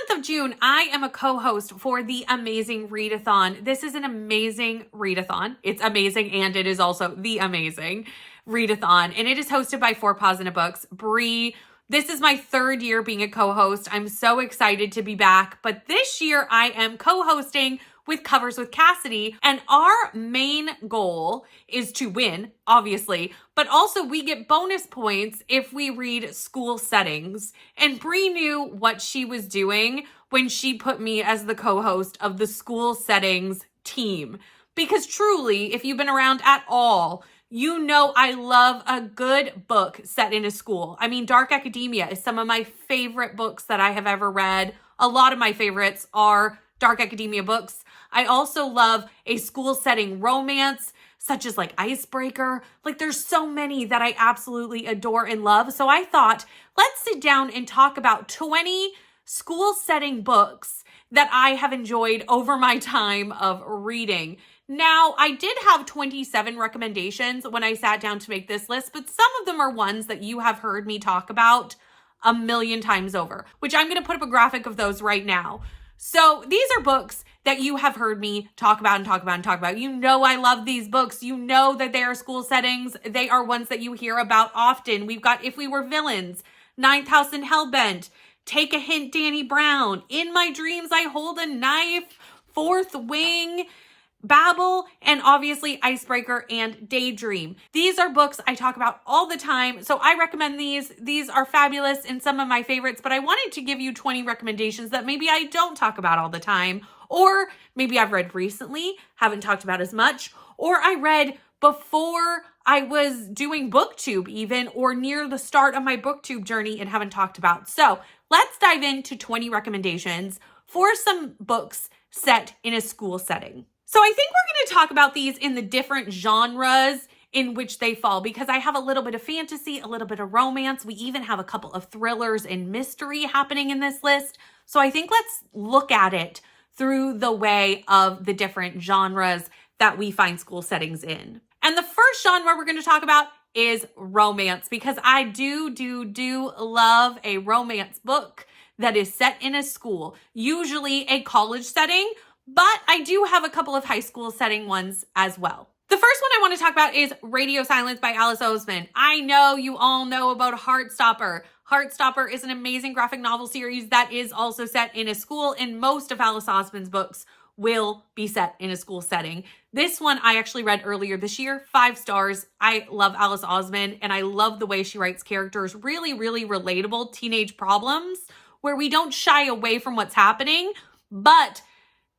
month of June, I am a co-host for the amazing Readathon. This is an amazing Readathon. It's amazing, and it is also the amazing Readathon, and it is hosted by Four Paws in a Books. Bree, this is my third year being a co-host. I'm so excited to be back, but this year I am co-hosting with Covers with Cassidy, and our main goal is to win, obviously, but also we get bonus points if we read school settings. And Bree knew what she was doing when she put me as the co-host of the school settings team. Because truly, if you've been around at all, you know I love a good book set in a school. I mean, Dark Academia is some of my favorite books that I have ever read. A lot of my favorites are Dark Academia books. I also love a school setting romance, such as like Icebreaker. Like there's so many that I absolutely adore and love. So I thought, let's sit down and talk about 20 school setting books that I have enjoyed over my time of reading. Now, I did have 27 recommendations when I sat down to make this list, but some of them are ones that you have heard me talk about a million times over, which I'm going to put up a graphic of those right now. So these are books that you have heard me talk about and talk about and talk about. You know I love these books. You know that they are school settings. They are ones that you hear about often. We've got If We Were Villains, Ninth House and Hellbent, Take a Hint, Danny Brown, In My Dreams I Hold a Knife, Fourth Wing, Babel, and obviously Icebreaker and Daydream. These are books I talk about all the time, so I recommend these. These are fabulous and some of my favorites, but I wanted to give you 20 recommendations that maybe I don't talk about all the time, or maybe I've read recently, haven't talked about as much, or I read before I was doing BookTube even, or near the start of my BookTube journey and haven't talked about. So let's dive into 20 recommendations for some books set in a school setting. So I think we're going to talk about these in the different genres in which they fall, because I have a little bit of fantasy, a little bit of romance. We even have a couple of thrillers and mystery happening in this list. So I think let's look at it through the way of the different genres that we find school settings in. And the first genre we're going to talk about is romance, because I do love a romance book that is set in a school, usually a college setting, but I do have a couple of high school setting ones as well. The first one I want to talk about is Radio Silence by Alice Oseman. I know you all know about Heartstopper. Heartstopper is an amazing graphic novel series that is also set in a school, and most of Alice Oseman's books will be set in a school setting. This one I actually read earlier this year, 5 stars. I love Alice Oseman, and I love the way she writes characters, really relatable teenage problems where we don't shy away from what's happening, but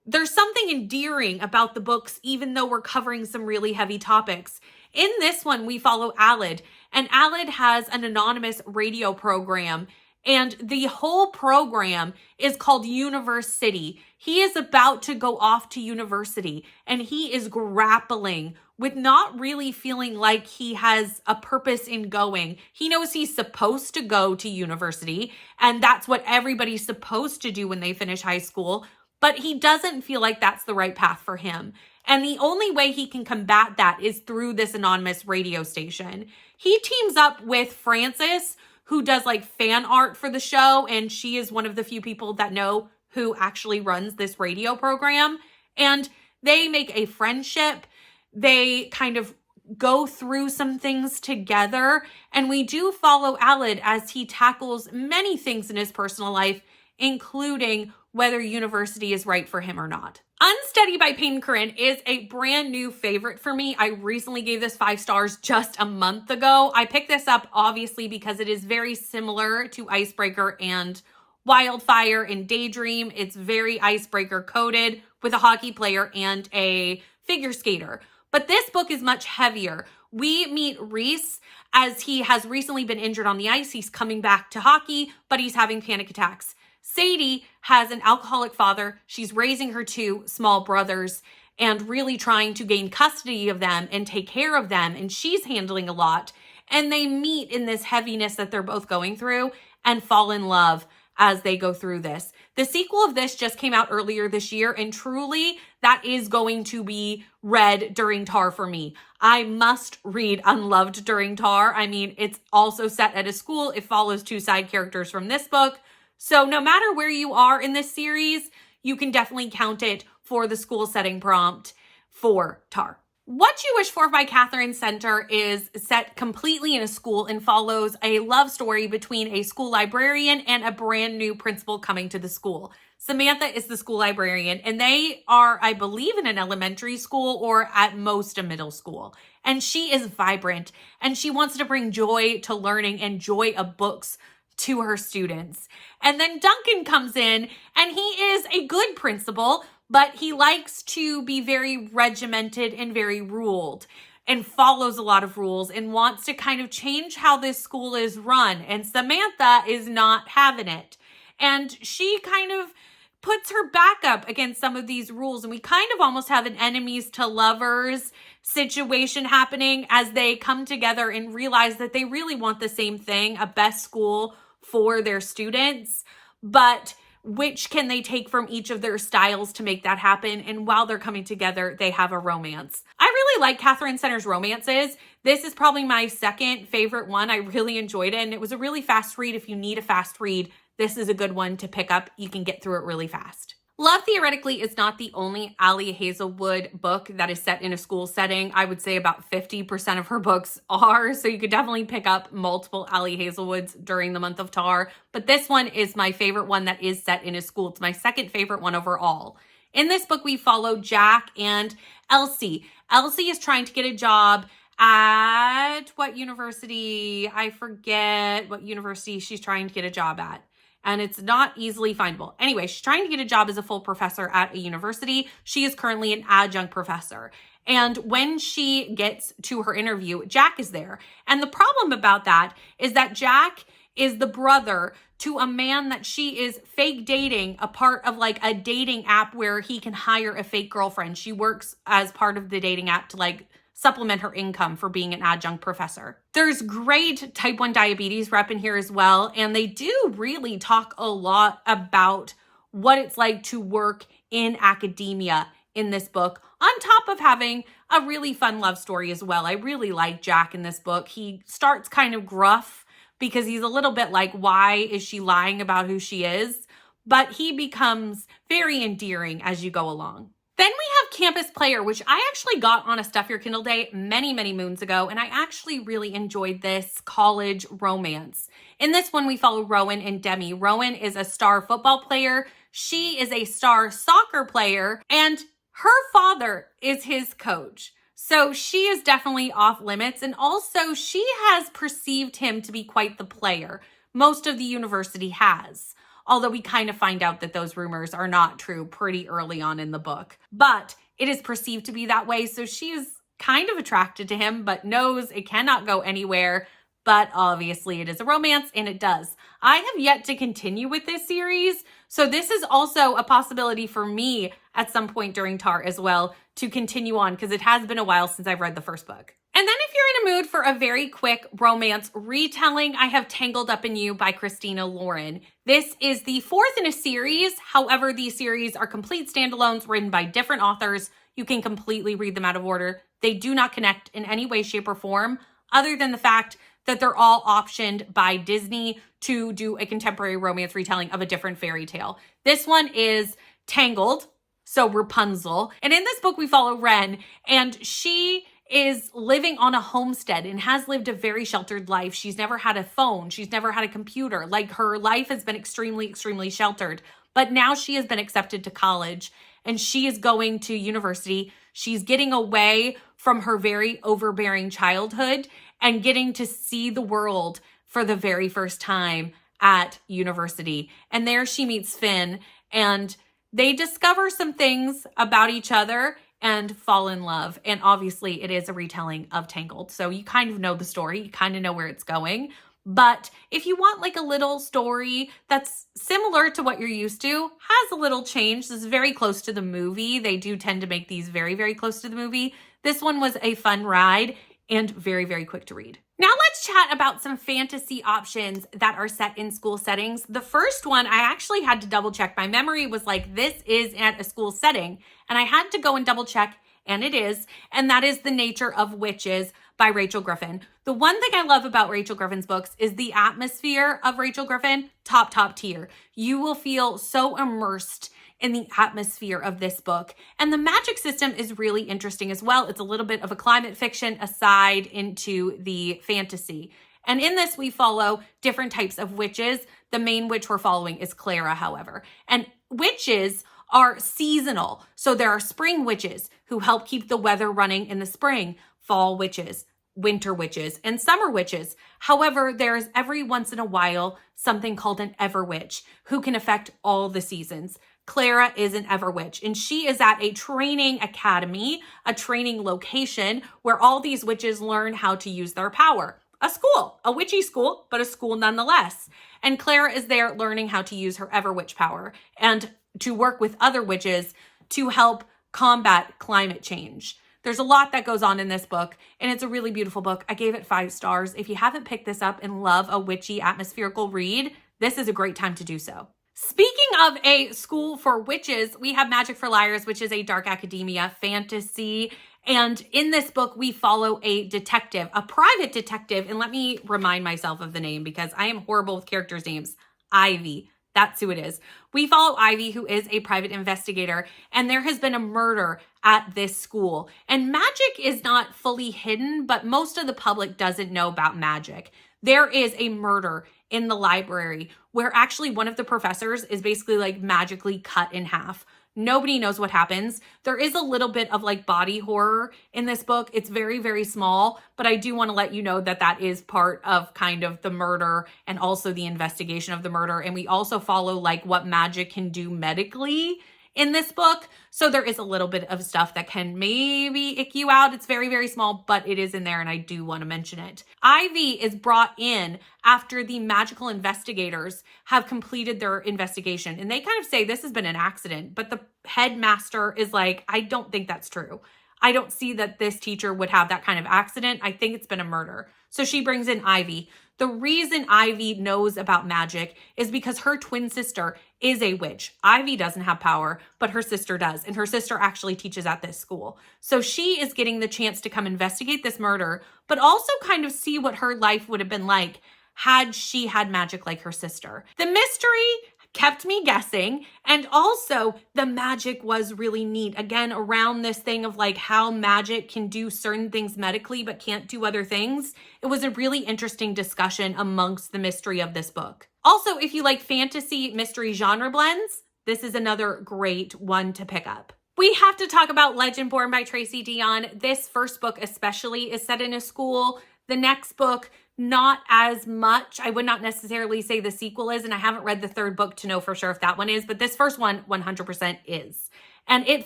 there's something endearing about the books, even though we're covering some really heavy topics. In this one, we follow Aled, and Aled has an anonymous radio program, and the whole program is called Universe City. He is about to go off to university, and he is grappling with not really feeling like he has a purpose in going. He knows he's supposed to go to university, and that's what everybody's supposed to do when they finish high school, but he doesn't feel like that's the right path for him. And the only way he can combat that is through this anonymous radio station. He teams up with Frances, who does like fan art for the show, and she is one of the few people that know who actually runs this radio program. And they make a friendship. They kind of go through some things together. And we do follow Aled as he tackles many things in his personal life, including whether university is right for him or not. Unsteady by Payne Corinne is a brand new favorite for me. I recently gave this 5 stars just a month ago. I picked this up obviously because it is very similar to Icebreaker and Wildfire and Daydream. It's very Icebreaker coded with a hockey player and a figure skater. But this book is much heavier. We meet Reese as he has recently been injured on the ice. He's coming back to hockey, but he's having panic attacks. Sadie has an alcoholic father. She's raising her 2 small brothers and really trying to gain custody of them and take care of them. And she's handling a lot. And they meet in this heaviness that they're both going through and fall in love as they go through this. The sequel of this just came out earlier this year, and truly that is going to be read during TAR for me. I must read Unloved during TAR. I mean, it's also set at a school. It follows 2 side characters from this book. So no matter where you are in this series, you can definitely count it for the school setting prompt for Tar. What You Wish For by Catherine Center is set completely in a school and follows a love story between a school librarian and a brand new principal coming to the school. Samantha is the school librarian, and they are, I believe, in an elementary school or at most a middle school. And she is vibrant, and she wants to bring joy to learning and joy of books to her students. And then Duncan comes in, and he is a good principal, but he likes to be very regimented and very ruled and follows a lot of rules and wants to kind of change how this school is run. And Samantha is not having it. And she kind of puts her back up against some of these rules. And we kind of almost have an enemies to lovers situation happening as they come together and realize that they really want the same thing, a best school for their students. But which can they take from each of their styles to make that happen? And while they're coming together, they have a romance. I really like Catherine Center's romances. This is probably my second favorite one. I really enjoyed it, and it was a really fast read. If you need a fast read, this is a good one to pick up. You can get through it really fast. Love Theoretically is not the only Ali Hazelwood book that is set in a school setting. I would say about 50% of her books are, so you could definitely pick up multiple Ali Hazelwoods during the month of Tar. But this one is my favorite one that is set in a school. It's my second favorite one overall. In this book, we follow Jack and Elsie. Elsie is trying to get a job at what university? I forget what university she's trying to get a job at. And it's not easily findable. Anyway, she's trying to get a job as a full professor at a university. She is currently an adjunct professor. And when she gets to her interview, Jack is there. And the problem about that is that Jack is the brother to a man that she is fake dating, a part of like a dating app where he can hire a fake girlfriend. She works as part of the dating app to like supplement her income for being an adjunct professor. There's great type 1 diabetes rep in here as well, and they do really talk a lot about what it's like to work in academia in this book, on top of having a really fun love story as well. I really like Jack in this book. He starts kind of gruff because he's a little bit like, why is she lying about who she is? But he becomes very endearing as you go along. Then we have Campus Player, which I actually got on a Stuff Your Kindle Day many, many moons ago, and I actually really enjoyed this college romance. In this one, we follow Rowan and Demi. Rowan is a star football player. She is a star soccer player, and her father is his coach. So she is definitely off limits, and also she has perceived him to be quite the player. Most of the university has. Although we kind of find out that those rumors are not true pretty early on in the book. But it is perceived to be that way, so she is kind of attracted to him, but knows it cannot go anywhere. But obviously it is a romance, and it does. I have yet to continue with this series, so this is also a possibility for me at some point during Tar as well to continue on, because it has been a while since I've read the first book. And then if you're in a mood for a very quick romance retelling, I have Tangled Up in You by Christina Lauren. This is the fourth in a series. However, these series are complete standalones written by different authors. You can completely read them out of order. They do not connect in any way, shape, or form, other than the fact that they're all optioned by Disney to do a contemporary romance retelling of a different fairy tale. This one is Tangled, so Rapunzel. And in this book, we follow Wren, and she is living on a homestead and has lived a very sheltered life. She's never had a phone. She's never had a computer. Like, her life has been extremely, extremely sheltered. But now she has been accepted to college and she is going to university. She's getting away from her very overbearing childhood and getting to see the world for the very first time at university. And there she meets Finn, and they discover some things about each other and fall in love. And obviously it is a retelling of Tangled. So you kind of know the story, you kind of know where it's going. But if you want like a little story that's similar to what you're used to, has a little change, this is very close to the movie. They do tend to make these very, very close to the movie. This one was a fun ride and very, very quick to read. Now let's chat about some fantasy options that are set in school settings. The first one, I actually had to double check. My memory was like, this is at a school setting. And I had to go and double check, and it is. And that is The Nature of Witches by Rachel Griffin. The one thing I love about Rachel Griffin's books is the atmosphere of Rachel Griffin, top tier. You will feel so immersed in the atmosphere of this book. And the magic system is really interesting as well. It's a little bit of a climate fiction aside into the fantasy. And in this, we follow different types of witches. The main witch we're following is Clara, however. And witches are seasonal. So there are spring witches who help keep the weather running in the spring, fall witches, winter witches, and summer witches. However, there is every once in a while something called an ever witch who can affect all the seasons. Clara is an ever witch, and she is at a training academy, a training location where all these witches learn how to use their power. A school, a witchy school, but a school nonetheless. And Clara is there learning how to use her ever witch power and to work with other witches to help combat climate change. There's a lot that goes on in this book, and it's a really beautiful book. I gave it 5 stars. If you haven't picked this up and love a witchy atmospherical read, this is a great time to do so. Speaking of a school for witches, we have Magic for Liars, which is a dark academia fantasy. And in this book, we follow a detective, a private detective. And let me remind myself of the name because I am horrible with characters' names. Ivy. That's who it is. We follow Ivy, who is a private investigator, and there has been a murder at this school. And magic is not fully hidden, but most of the public doesn't know about magic. There is a murder in the library where actually one of the professors is basically like magically cut in half. Nobody knows what happens. There is a little bit of like body horror in this book. It's very, very small, but I do want to let you know that that is part of kind of the murder and also the investigation of the murder. And we also follow like what magic can do medically in this book. So there is a little bit of stuff that can maybe ick you out. It's very, very small, but it is in there and I do want to mention it. Ivy is brought in after the magical investigators have completed their investigation. And they kind of say this has been an accident, but the headmaster is like, I don't think that's true. I don't see that this teacher would have that kind of accident. I think it's been a murder. So she brings in Ivy. The reason Ivy knows about magic is because her twin sister is a witch. Ivy doesn't have power, but her sister does. And her sister actually teaches at this school. So she is getting the chance to come investigate this murder, but also kind of see what her life would have been like had she had magic like her sister. The mystery kept me guessing. And also the magic was really neat. Again, around this thing of like how magic can do certain things medically, but can't do other things. It was a really interesting discussion amongst the mystery of this book. Also, if you like fantasy mystery genre blends, this is another great one to pick up. We have to talk about Legend Born by Tracy Dion. This first book especially is set in a school. The next book, not as much. I would not necessarily say the sequel is, and I haven't read the third book to know for sure if that one is, but this first one 100% is. And it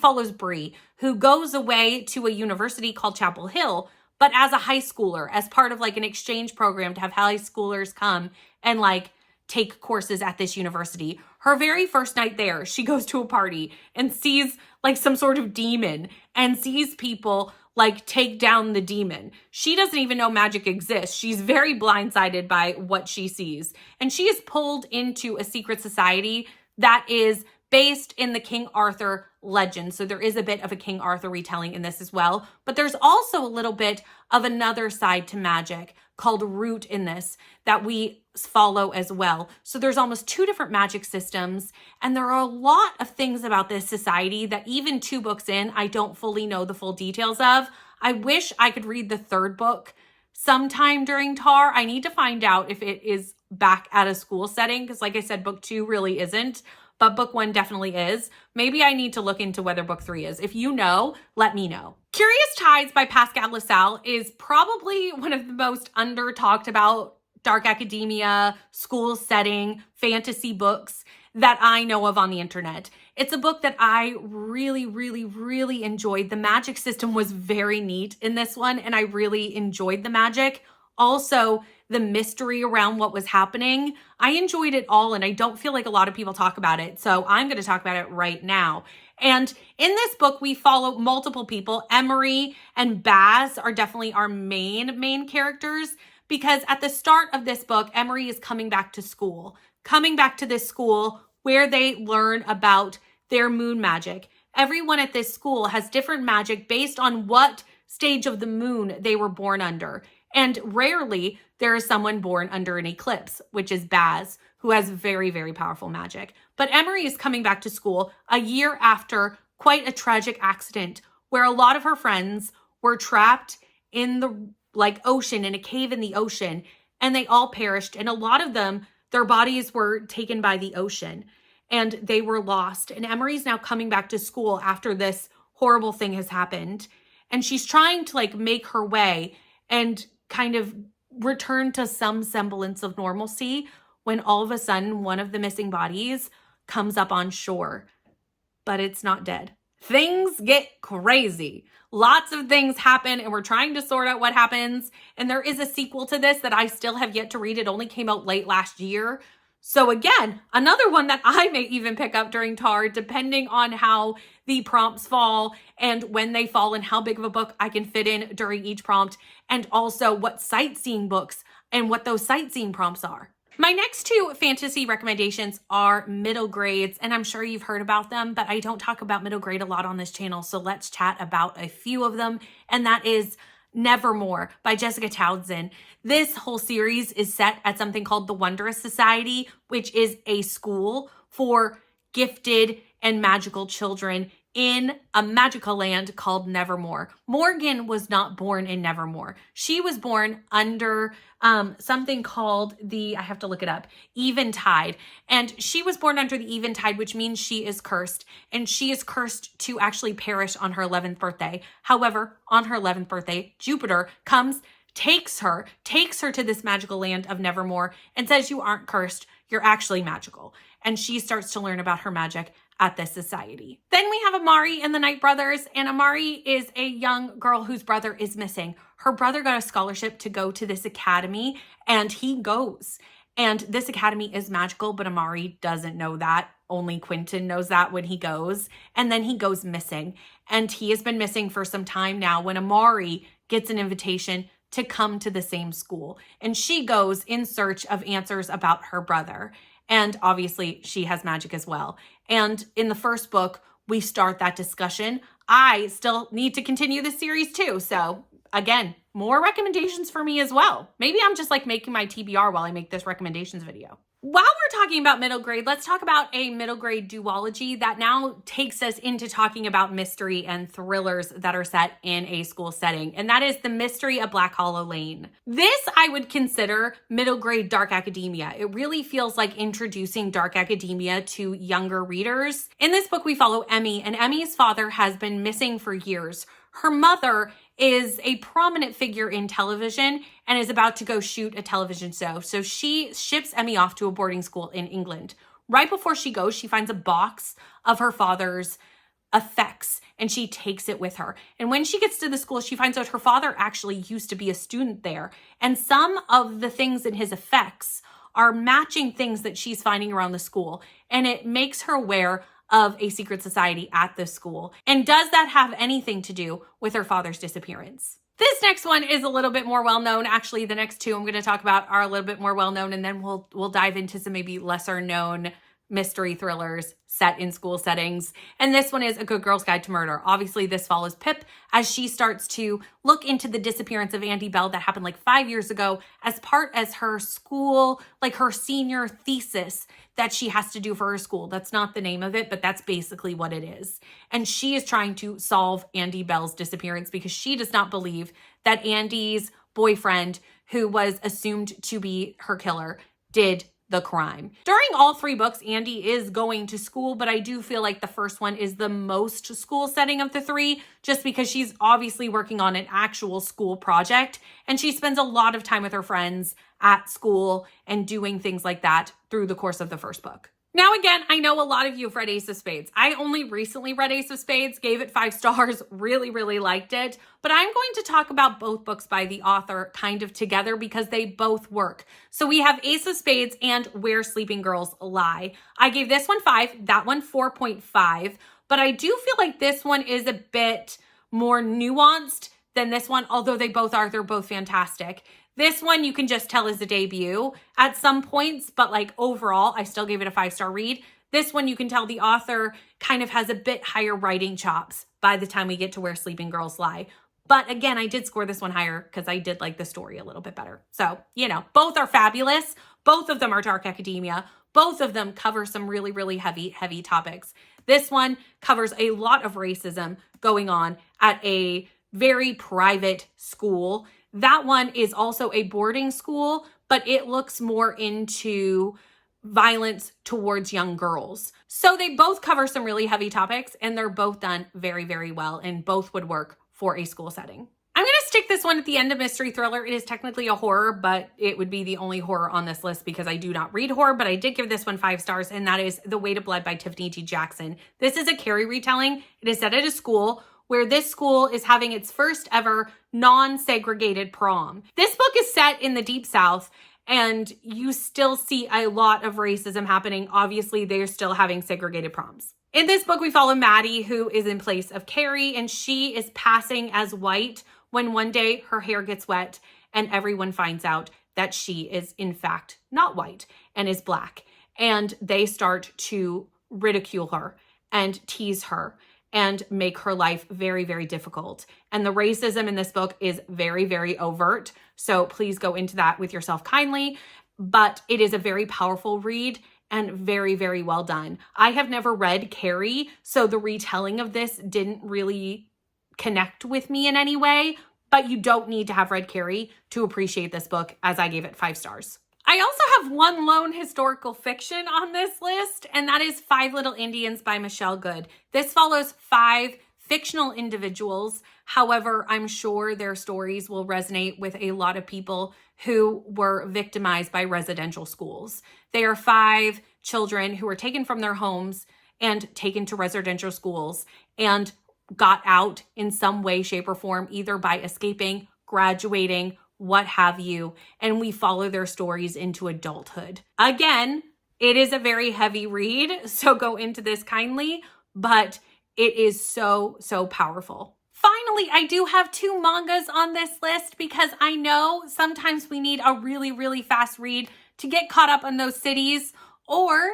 follows Bree, who goes away to a university called Chapel Hill, but as a high schooler, as part of like an exchange program to have high schoolers come and like take courses at this university. Her very first night there, she goes to a party and sees like some sort of demon and sees people like take down the demon. She doesn't even know magic exists. She's very blindsided by what she sees. And she is pulled into a secret society that is based in the King Arthur legend. So there is a bit of a King Arthur retelling in this as well. But there's also a little bit of another side to magic called Root in this that we follow as well. So there's almost 2 different magic systems. And there are a lot of things about this society that even 2 books in, I don't fully know the full details of. I wish I could read the 3rd book sometime during TAR. I need to find out if it is back at a school setting. Because like I said, book 2 really isn't. But book 1 definitely is. Maybe I need to look into whether book 3 is. If you know, let me know. Curious Tides by Pascal Lassalle is probably one of the most under talked about dark academia, school setting, fantasy books that I know of on the internet. It's a book that I really, really, really enjoyed. The magic system was very neat in this one, and I really enjoyed the magic. Also, the mystery around what was happening. I enjoyed it all, and I don't feel like a lot of people talk about it, so I'm going to talk about it right now. And in this book, we follow multiple people. Amari and Baz are definitely our main characters, because at the start of this book, Amari is coming back to school, coming back to this school where they learn about their moon magic. Everyone at this school has different magic based on what stage of the moon they were born under. And rarely there is someone born under an eclipse, which is Baz, who has very, very powerful magic. But Amari is coming back to school a year after quite a tragic accident where a lot of her friends were trapped in the ocean, in a cave in the ocean, and they all perished. And a lot of them, their bodies were taken by the ocean and they were lost. And Amari's now coming back to school after this horrible thing has happened. And she's trying to make her way and kind of return to some semblance of normalcy when all of a sudden one of the missing bodies comes up on shore, but it's not dead. Things get crazy. Lots of things happen and we're trying to sort out what happens. And there is a sequel to this that I still have yet to read. It only came out late last year. So again, another one that I may even pick up during TAR, depending on how the prompts fall and when they fall and how big of a book I can fit in during each prompt, and also what sightseeing books and what those sightseeing prompts are. My next two fantasy recommendations are middle grades, and I'm sure you've heard about them, but I don't talk about middle grade a lot on this channel, so let's chat about a few of them, and that is Nevermore by Jessica Townsend. This whole series is set at something called the Wondrous Society, which is a school for gifted and magical children in a magical land called Nevermore. Morgan was not born in Nevermore. She was born under something called I have to look it up, Eventide. And she was born under the Eventide, which means she is cursed. And she is cursed to actually perish on her 11th birthday. However, on her 11th birthday, Jupiter comes, takes her to this magical land of Nevermore and says, you aren't cursed, you're actually magical. And she starts to learn about her magic at this society. Then we have Amari and the Night Brothers, and Amari is a young girl whose brother is missing. Her brother got a scholarship to go to this academy, and he goes. And this academy is magical, but Amari doesn't know that. Only Quentin knows that when he goes. And then he goes missing. And he has been missing for some time now when Amari gets an invitation to come to the same school. And she goes in search of answers about her brother. And obviously she has magic as well. And in the first book, we start that discussion. I still need to continue the series too. So again, more recommendations for me as well. Maybe I'm just making my TBR while I make this recommendations video. While we're talking about middle grade, let's talk about a middle grade duology that now takes us into talking about mystery and thrillers that are set in a school setting. And that is The Mystery of Black Hollow Lane. This I would consider middle grade dark academia. It really feels like introducing dark academia to younger readers. In this book, we follow Emmy, and Emmy's father has been missing for years. Her mother is a prominent figure in television and is about to go shoot a television show. So she ships Emmy off to a boarding school in England. Right before she goes, she finds a box of her father's effects and she takes it with her. And when she gets to the school, she finds out her father actually used to be a student there. And some of the things in his effects are matching things that she's finding around the school. And it makes her aware of a secret society at the school. And does that have anything to do with her father's disappearance? This next one is a little bit more well-known. Actually, the next two I'm going to talk about are a little bit more well-known, and then we'll dive into some maybe lesser known mystery thrillers set in school settings. And this one is A Good Girl's Guide to Murder. Obviously, this follows Pip as she starts to look into the disappearance of Andy Bell that happened 5 years ago as part as her school, her senior thesis that she has to do for her school. That's not the name of it, but that's basically what it is. And she is trying to solve Andy Bell's disappearance because she does not believe that Andy's boyfriend, who was assumed to be her killer, did the crime. During all three books, Andy is going to school, but I do feel like the first one is the most school setting of the three, just because she's obviously working on an actual school project, and she spends a lot of time with her friends at school and doing things like that through the course of the first book. Now, again, I know a lot of you have read Ace of Spades. I only recently read Ace of Spades, gave it 5 stars, really, really liked it. But I'm going to talk about both books by the author kind of together because they both work. So we have Ace of Spades and Where Sleeping Girls Lie. I gave this one 5, that one 4.5. But I do feel like this one is a bit more nuanced than this one, although they're both fantastic. This one you can just tell is a debut at some points, but overall, I still gave it a 5-star read. This one you can tell the author kind of has a bit higher writing chops by the time we get to Where Sleeping Girls Lie. But again, I did score this one higher because I did like the story a little bit better. So, you know, both are fabulous. Both of them are dark academia. Both of them cover some really, really heavy topics. This one covers a lot of racism going on at a very private school. That one is also a boarding school, but it looks more into violence towards young girls. So they both cover some really heavy topics, and they're both done very, very well, and both would work for a school setting. I'm going to stick this one at the end of mystery thriller. It is technically a horror, but it would be the only horror on this list because I do not read horror, but I did give this one 5 stars, and that is The Weight of Blood by Tiffany T. Jackson. This is a Carrie retelling. It is set at a school where this school is having its first ever non-segregated prom. This book is set in the Deep South, and you still see a lot of racism happening. Obviously, they're still having segregated proms. In this book, we follow Maddie, who is in place of Carrie, and she is passing as white when one day her hair gets wet and everyone finds out that she is in fact not white and is black. And they start to ridicule her and tease her and make her life very, very difficult. And the racism in this book is very, very overt. So please go into that with yourself kindly. But it is a very powerful read and very, very well done. I have never read Carrie, so the retelling of this didn't really connect with me in any way, but you don't need to have read Carrie to appreciate this book, as I gave it 5 stars. I also have one lone historical fiction on this list, and that is 5 Little Indians by Michelle Good. This follows 5 fictional individuals. However, I'm sure their stories will resonate with a lot of people who were victimized by residential schools. They are 5 children who were taken from their homes and taken to residential schools and got out in some way, shape, or form, either by escaping, graduating, what have you, and we follow their stories into adulthood. Again, it is a very heavy read, so go into this kindly, but it is so, so powerful. Finally, I do have 2 mangas on this list because I know sometimes we need a really, really fast read to get caught up on those cities, or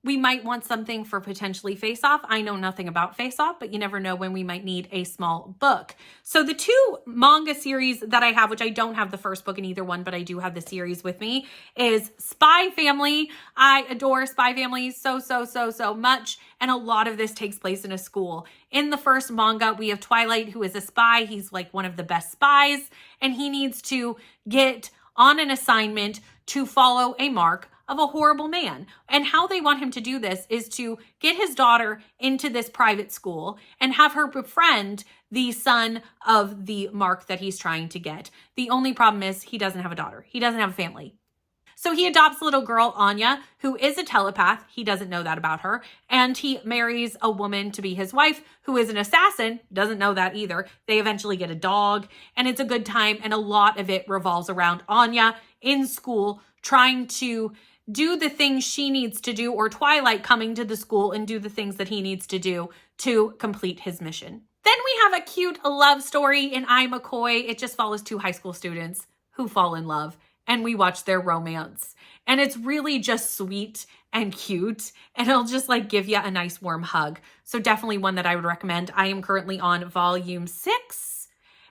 we might want something for potentially Face Off. I know nothing about Face Off, but you never know when we might need a small book. So the 2 manga series that I have, which I don't have the first book in either one, but I do have the series with me, is Spy Family. I adore Spy Family so, so, so, so much. And a lot of this takes place in a school. In the first manga, we have Twilight, who is a spy. He's like one of the best spies, and he needs to get on an assignment to follow a mark of a horrible man. And how they want him to do this is to get his daughter into this private school and have her befriend the son of the mark that he's trying to get. The only problem is he doesn't have a daughter. He doesn't have a family. So he adopts a little girl, Anya, who is a telepath. He doesn't know that about her. And he marries a woman to be his wife, who is an assassin. Doesn't know that either. They eventually get a dog, and it's a good time. And a lot of it revolves around Anya in school, trying to do the things she needs to do, or Twilight coming to the school and do the things that he needs to do to complete his mission. Then we have a cute love story in I, McCoy. It just follows 2 high school students who fall in love, and we watch their romance. And it's really just sweet and cute, and it'll just like give you a nice warm hug. So definitely one that I would recommend. I am currently on volume 6,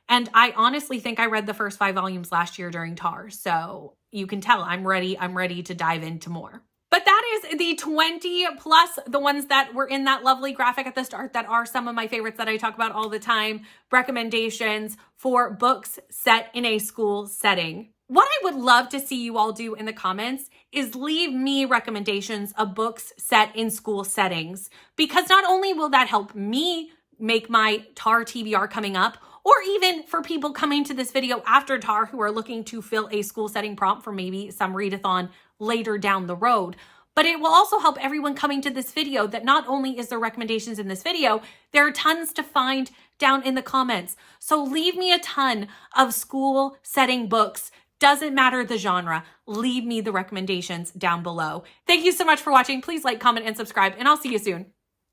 and I honestly think I read the first 5 volumes last year during TAR. So you can tell I'm ready to dive into more. But that is the 20 plus the ones that were in that lovely graphic at the start that are some of my favorites that I talk about all the time, recommendations for books set in a school setting. What I would love to see you all do in the comments is leave me recommendations of books set in school settings, because not only will that help me make my TAR TBR coming up, or even for people coming to this video after TAR who are looking to fill a school setting prompt for maybe some readathon later down the road. But it will also help everyone coming to this video that not only is there recommendations in this video, there are tons to find down in the comments. So leave me a ton of school setting books. Doesn't matter the genre. Leave me the recommendations down below. Thank you so much for watching. Please like, comment, and subscribe, and I'll see you soon.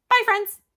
Bye, friends.